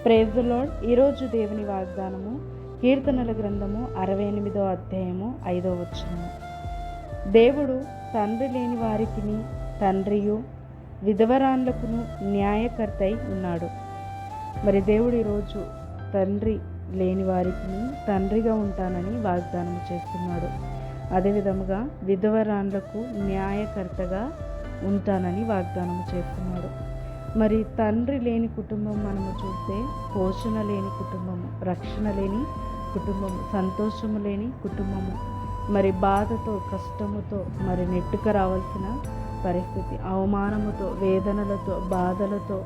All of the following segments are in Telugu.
Praise the lord. ఈరోజు దేవుని వాగ్దానము కీర్తనల గ్రంథము 68వ అధ్యాయము 5వ వచనము. దేవుడు తండ్రి లేని వారికిని తండ్రియు విధవరాన్లకును న్యాయకర్తై ఉన్నాడు. మరి దేవుడు ఈరోజు తండ్రి లేని వారికి తండ్రిగా ఉంటానని వాగ్దానం చేస్తున్నాడు. అదేవిధముగా విధవరాన్లకు న్యాయకర్తగా ఉంటానని వాగ్దానం చేస్తున్నాడు. మరి తండ్రి లేని కుటుంబం మనము చూస్తే పోషణ లేని కుటుంబము, రక్షణ లేని కుటుంబము, సంతోషము లేని కుటుంబము, మరి బాధతో కష్టముతో మరి నెట్టుకు రావాల్సిన పరిస్థితి, అవమానముతో వేదనలతో బాధలతో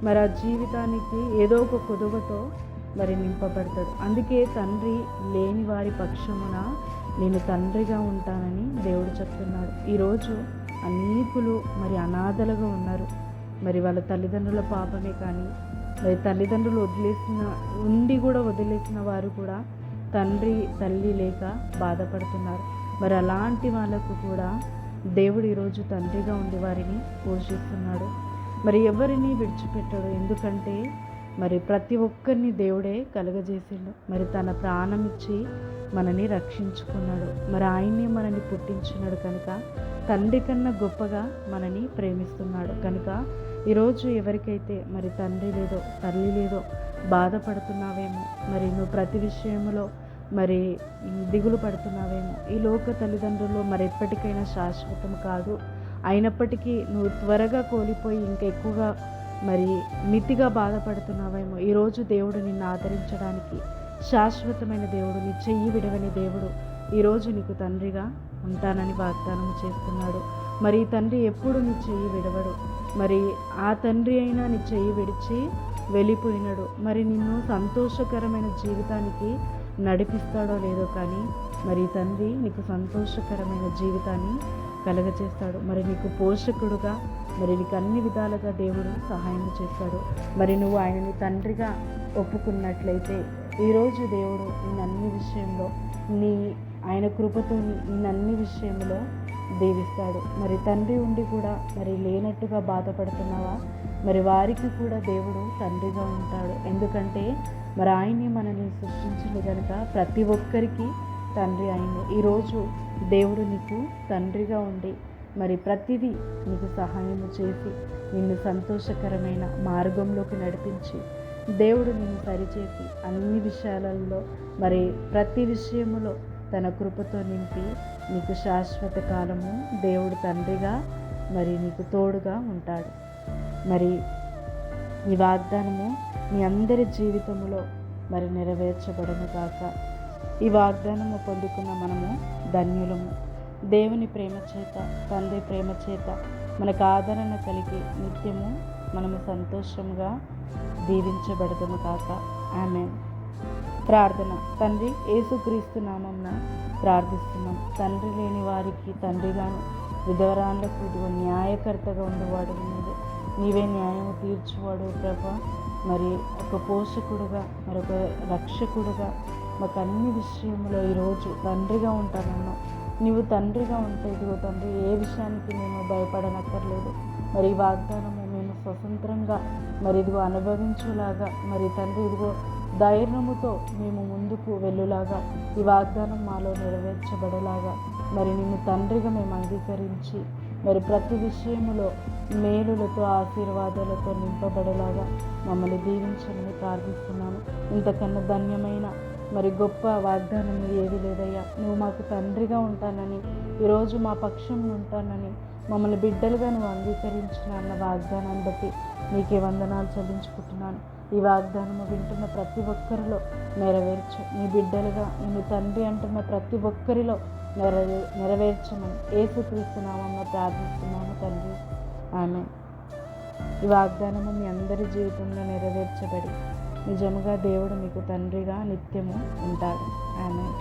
మరి ఆ జీవితానికి ఏదో ఒక కొదువతో మరి నింపబడతాడు. అందుకే తండ్రి లేని వారి పక్షమున నేను తండ్రిగా ఉంటానని దేవుడు చెప్తున్నాడు. ఈరోజు అనేకులు మరి అనాథలుగా ఉన్నారు. మరి వాళ్ళ తల్లిదండ్రుల పాపమే కానీ మరి తల్లిదండ్రులు వదిలేసిన వారు కూడా తండ్రి తల్లి లేక బాధపడుతున్నారు. మరి అలాంటి వాళ్ళకు కూడా దేవుడు ఈరోజు తండ్రిగా ఉండి వారిని పోషిస్తున్నాడు. మరి ఎవరిని విడిచిపెట్టాడు. ఎందుకంటే మరి ప్రతి ఒక్కరిని దేవుడే కలుగజేసిండు. మరి తన ప్రాణం ఇచ్చి మనని రక్షించుకున్నాడు. మరి ఆయనే మనని పుట్టించున్నాడు కనుక తండ్రి కన్నా గొప్పగా మనని ప్రేమిస్తున్నాడు. కనుక ఈరోజు ఎవరికైతే మరి తండ్రి లేదో తల్లి లేదో బాధపడుతున్నావేమో, మరి నువ్వు ప్రతి విషయంలో మరి దిగులు పడుతున్నావేమో, ఈ లోక తల్లిదండ్రులు మరి ఎప్పటికైనా శాశ్వతం కాదు, అయినప్పటికీ నువ్వు త్వరగా కోల్పోయి ఇంకా ఎక్కువగా మరి మితిగా బాధపడుతున్నావేమో, ఈరోజు దేవుడు నిన్ను ఆదరించడానికి శాశ్వతమైన దేవుడు, నీ చెయ్యి విడవని దేవుడు ఈరోజు నీకు తండ్రిగా ఉంటానని వాగ్దానం చేస్తున్నాడు. మరి ఈ తండ్రి ఎప్పుడు నీ చెయ్యి విడవడు. మరి ఆ తండ్రి అయినా నీ చెయ్యి విడిచి వెళ్ళిపోయినాడు. మరి నిన్ను సంతోషకరమైన జీవితానికి నడిపిస్తాడో లేదో కానీ మరి ఈ తండ్రి నీకు సంతోషకరమైన జీవితాన్ని కలగచేస్తాడు. మరి నీకు పోషకుడుగా మరి నీకు అన్ని విధాలుగా దేవుడు సహాయం చేస్తాడు. మరి నువ్వు ఆయనని తండ్రిగా ఒప్పుకున్నట్లయితే ఈరోజు దేవుడు నిన్నన్ని విషయంలో ఆయన కృపతో నిన్నన్ని విషయంలో దీవిస్తాడు. మరి తండ్రి ఉండి కూడా మరి లేనట్టుగా బాధపడుతున్నావా, మరి వారికి కూడా దేవుడు తండ్రిగా ఉంటాడు. ఎందుకంటే మరి ఆయన్ని మనల్ని సృష్టించింది కనుక ప్రతి ఒక్కరికి తండ్రి ఆయన్ని. ఈరోజు దేవుడు నీకు తండ్రిగా ఉండి మరి ప్రతిదీ నీకు సహాయం చేసి నిన్ను సంతోషకరమైన మార్గంలోకి నడిపించి దేవుడు నిన్ను సరిచేసి అన్ని విషయాలలో మరి ప్రతి విషయములో తన కృపతో నింపి నీకు శాశ్వత కాలము దేవుడు తండ్రిగా మరి నీకు తోడుగా ఉంటాడు. మరి ఈ వాగ్దానము మీ అందరి జీవితంలో మరి నెరవేర్చబడను కాక. ఈ వాగ్దానము పొందుకున్న మనము ధన్యులము. దేవుని ప్రేమ చేత తండ్రి ప్రేమ చేత మనకు ఆదరణ కలిగి నిత్యము మనము సంతోషంగా దీవించబడదుము కాక. ఆమేన్. ప్రార్థన. తండ్రి యేసుక్రీస్తు నామమున ప్రార్థిస్తున్నాం. తండ్రి లేని వారికి తండ్రిగాను విధవరాన్లకు న్యాయకర్తగా ఉండేవాడు నీవే న్యాయము తీర్చువాడు ప్రభా. మరి ఒక పోషకుడుగా మరొక రక్షకుడుగా మాకు అన్ని విషయంలో ఈరోజు తండ్రిగా ఉంటానన్నావు. నీవు తండ్రిగా ఉంటే ఇదిగో తండ్రి ఏ విషయానికి మేము భయపడనక్కర్లేదు. మరి ఈ వాగ్దానము మేము స్వతంత్రంగా మరి ఇదిగో అనుభవించులాగా మరి తండ్రి ఇదిగో ధైర్యముతో మేము ముందుకు వెళ్ళులాగా ఈ వాగ్దానం మాలో నెరవేర్చబడేలాగా మరి నిన్ను తండ్రిగా మేము అంగీకరించి మరి ప్రతి విషయములో మేలులతో ఆశీర్వాదాలతో నింపబడేలాగా మమ్మల్ని దీవించమని ప్రార్థిస్తున్నాను. ఇంతకన్నా ధన్యమైన మరి గొప్ప వాగ్దానం ఏది లేదయ్యా. నువ్వు మాకు తండ్రిగా ఉంటానని, ఈరోజు మా పక్షంలో ఉంటానని, మమ్మల్ని బిడ్డలుగా నువ్వు అంగీకరించిన అన్న వాగ్దానాన్ని బట్టి నీకే వందనాలు చెల్లించుకుంటున్నాను. ఈ వాగ్దానము వింటున్న ప్రతి ఒక్కరిలో నెరవేర్చు. నీ బిడ్డలుగా నిన్ను తండ్రి అంటున్న ప్రతి ఒక్కరిలో నెరవేర్చమని యేసుక్రీస్తు నామమున ప్రార్థిస్తున్నాము తండ్రి. ఆమేన్. ఈ వాగ్దానము మీ అందరి జీవితంలో నెరవేర్చబడి నిజముగా దేవుడు మీకు తండ్రిగా నిత్యము ఉంటాడు. ఆమేన్.